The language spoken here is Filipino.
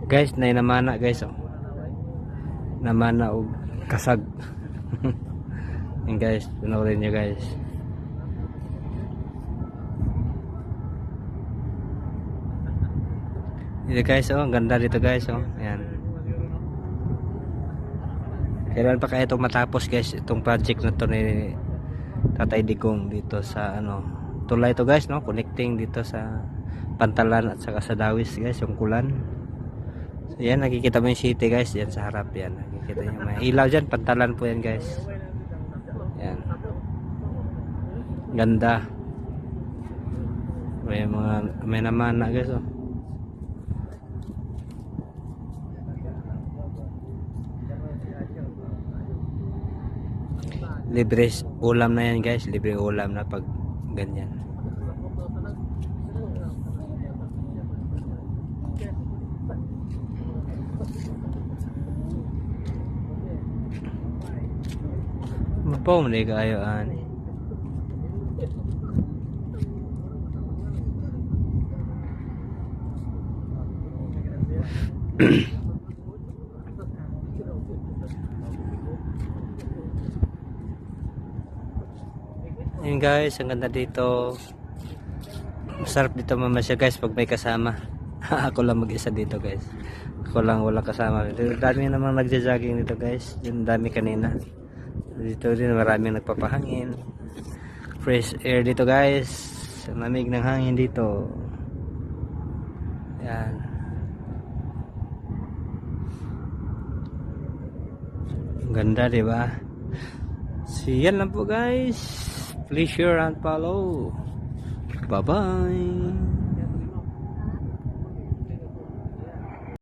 Guys, namana guys oh. Namana og kasag. Yan guys, panoorin nyo guys. Dito guys oh, ang ganda dito guys oh. Ayan. Kailan pa kaya itong matapos guys, itong project na to ni Tatay Digong dito sa ano, tulay to guys no, connecting dito sa Pantalan at saka sa Dawis guys, yung Kulan. So yan, nakikita mo yung city guys, yan sa harap yan. Nakikita nyo, may ilaw dyan, Pantalan po yan guys. Yan. Ganda. May naman na guys oh. Libre ulam na yan guys, libre ulam na pag ganyan. Mapaw mo na kayo ani. Ayun guys, ang ganda dito. Masarap dito mamasyal guys pag may kasama. Ako lang mag-isa dito guys. Ako lang walang kasama. Dami namang nagja-jogging dito guys. Yung dami kanina. Dito din maraming nagpapahangin. Fresh air dito guys. Lamig ng hangin dito. Yan. Ang ganda diba? So yan lang po guys. Please share and follow. Bye bye.